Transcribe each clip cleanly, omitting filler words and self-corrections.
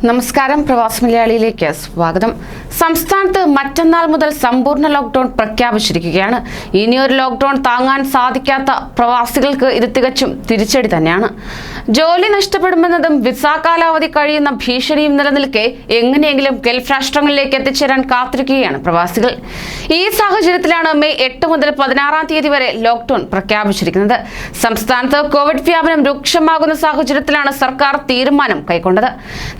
നമസ്കാരം, പ്രവാസി മലയാളിയിലേക്ക് സ്വാഗതം. സംസ്ഥാനത്ത് മറ്റന്നാൾ മുതൽ സമ്പൂർണ്ണ ലോക്ക്ഡൌൺ പ്രഖ്യാപിച്ചിരിക്കുകയാണ്. ഇനിയൊരു ലോക്ക്ഡൌൺ താങ്ങാൻ സാധിക്കാത്ത പ്രവാസികൾക്ക് ഇത് തികച്ചും തിരിച്ചടി തന്നെയാണ്. ജോലി നഷ്ടപ്പെടുമെന്നതും വിസ കാലാവധി കഴിയുന്ന ഭീഷണിയും നിലനിൽക്കെ എങ്ങനെയെങ്കിലും ഗൾഫ് രാഷ്ട്രങ്ങളിലേക്ക് എത്തിച്ചേരാൻ കാത്തിരിക്കുകയാണ് പ്രവാസികൾ. ഈ സാഹചര്യത്തിലാണ് മെയ് 8 മുതൽ 16 തീയതി വരെ ലോക്ക്ഡൌൺ പ്രഖ്യാപിച്ചിരിക്കുന്നത്. സംസ്ഥാനത്ത് കോവിഡ് വ്യാപനം രൂക്ഷമാകുന്ന സാഹചര്യത്തിലാണ് സർക്കാർ തീരുമാനം കൈക്കൊണ്ടത്.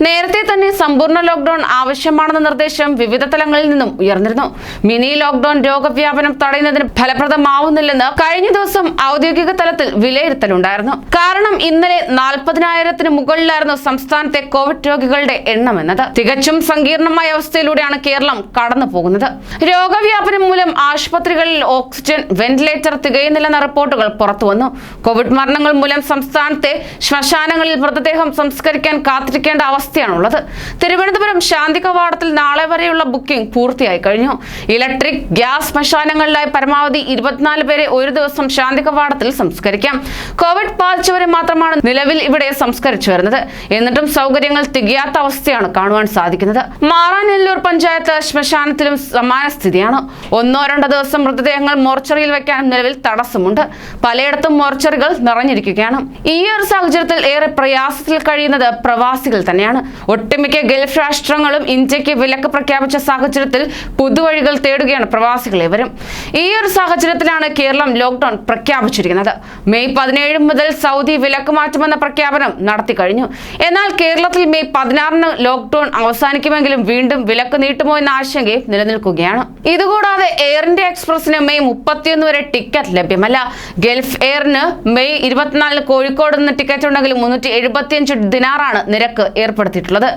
നേരത്തെ തന്നെ സമ്പൂർണ്ണ ലോക്ക്ഡൌൺ ആവശ്യമാണെന്ന നിർദ്ദേശം വിവിധ തലങ്ങളിൽ നിന്നും ഉയർന്നിരുന്നു. മിനി ലോക്ക്ഡൌൺ രോഗവ്യാപനം തടയുന്നതിന് ഫലപ്രദമാവുന്നില്ലെന്ന് കഴിഞ്ഞ ദിവസം ഔദ്യോഗിക തലത്തിൽ വിലയിരുത്തലുണ്ടായിരുന്നു. കാരണം ഇന്നലെ 40,000-ന് മുകളിലായിരുന്നു സംസ്ഥാനത്തെ കോവിഡ് രോഗികളുടെ എണ്ണം എന്നത്. തികച്ചും സങ്കീർണമായ അവസ്ഥയിലൂടെയാണ് കേരളം കടന്നു പോകുന്നത്. രോഗവ്യാപനം മൂലം ആശുപത്രികളിൽ ഓക്സിജൻ, വെന്റിലേറ്റർ തികയുന്നില്ലെന്ന റിപ്പോർട്ടുകൾ പുറത്തുവന്നു. കോവിഡ് മരണങ്ങൾ മൂലം സംസ്ഥാനത്തെ ശ്മശാനങ്ങളിൽ മൃതദേഹം സംസ്കരിക്കാൻ കാത്തിരിക്കേണ്ട അവസ്ഥയാണുള്ളത്. തിരുവനന്തപുരം ശാന്തി കവാടത്തിൽ നാളെ വരെയുള്ള ബുക്കിംഗ് പൂർത്തിയായി കഴിഞ്ഞു. ഇലക്ട്രിക്, ഗ്യാസ് ശ്മശാനങ്ങളിലായി പരമാവധി 24 പേരെ ഒരു ദിവസം ശാന്തി കവാടത്തിൽ സംസ്കരിക്കാം. കോവിഡ് ബാധിച്ചവരെ മാത്രമാണ് നിലവിൽ ഇവിടെ സംസ്കരിച്ചു വരുന്നത്. എന്നിട്ടും സൗകര്യങ്ങൾ തികയാത്ത അവസ്ഥയാണ് കാണുവാൻ സാധിക്കുന്നത്. മാറാനെല്ലൂർ പഞ്ചായത്ത് ശ്മശാനത്തിലും സമാന സ്ഥിതിയാണ്. 1-2 ദിവസം മൃതദേഹങ്ങൾ മോർച്ചറിയിൽ വെക്കാൻ നിലവിൽ തടസ്സമുണ്ട്. പലയിടത്തും മോർച്ചറികൾ നിറഞ്ഞിരിക്കുകയാണ്. ഈ ഒരു സാഹചര്യത്തിൽ ഏറെ പ്രയാസത്തിൽ കഴിയുന്നത് പ്രവാസികൾ തന്നെയാണ്. ഒട്ടുമിക്ക ഗൾഫ് രാഷ്ട്രങ്ങളും ഇന്ത്യക്ക് വിലക്ക് പ്രഖ്യാപിച്ച സാഹചര്യത്തിൽ പുതുവഴികൾ തേടുകയാണ് പ്രവാസികൾ ഇവരും. ഈ ഒരു സാഹചര്യത്തിലാണ് കേരളം ലോക്ക്ഡൌൺ പ്രഖ്യാപിച്ചിരിക്കുന്നത്. മെയ് 17 മുതൽ സൗദി വിലക്ക് മാറ്റുമെന്ന പ്രഖ്യാപനം നടത്തി കഴിഞ്ഞു. എന്നാൽ കേരളത്തിൽ മെയ് 16-ന് ലോക്ക്ഡൌൺ അവസാനിക്കുമെങ്കിലും വീണ്ടും വിലക്ക് നീട്ടുമോ എന്ന ആശങ്കയും നിലനിൽക്കുകയാണ്. ഇതുകൂടാതെ എയർ ഇന്ത്യ എക്സ്പ്രസിന് മെയ് 31 വരെ ടിക്കറ്റ് ലഭ്യമല്ല. ഗൾഫ് എയറിന് മെയ് 24-ന് കോഴിക്കോട് നിന്ന് ടിക്കറ്റ് ഉണ്ടെങ്കിലും 375 ദിനാറാണ് നിരക്ക് ഏർപ്പെടുത്തിയിട്ടുള്ളത്.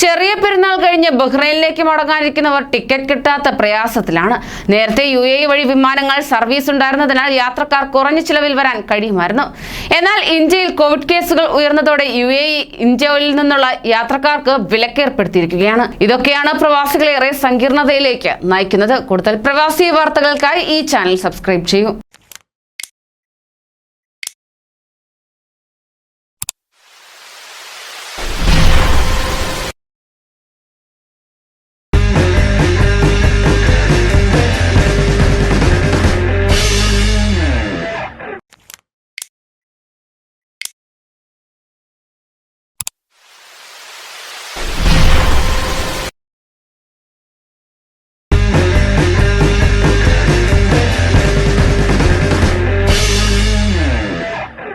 ചെറിയ പെരുന്നാൾ കഴിഞ്ഞ് ബഹ്റൈനിലേക്ക് മടങ്ങാനിരിക്കുന്നവർ ടിക്കറ്റ് കിട്ടാത്ത പ്രയാസത്തിലാണ്. നേരത്തെ UAE വഴി വിമാനങ്ങൾ സർവീസ് ഉണ്ടായിരുന്നതിനാൽ യാത്രക്കാർ കുറഞ്ഞ ചിലവിൽ വരാൻ കഴിയുമായിരുന്നു. എന്നാൽ ഇന്ത്യയിൽ കോവിഡ് കേസുകൾ ഉയർന്നതോടെ UAE, ഇന്ത്യയിൽ നിന്നുള്ള യാത്രക്കാർക്ക് വിലക്കേർപ്പെടുത്തിയിരിക്കുകയാണ്. ഇതൊക്കെയാണ് പ്രവാസികളെ ഏറെ സങ്കീർണതയിലേക്ക് നയിക്കുന്നത്. കൂടുതൽ പ്രവാസി വാർത്തകൾക്കായി ഈ ചാനൽ സബ്സ്ക്രൈബ് ചെയ്യൂ.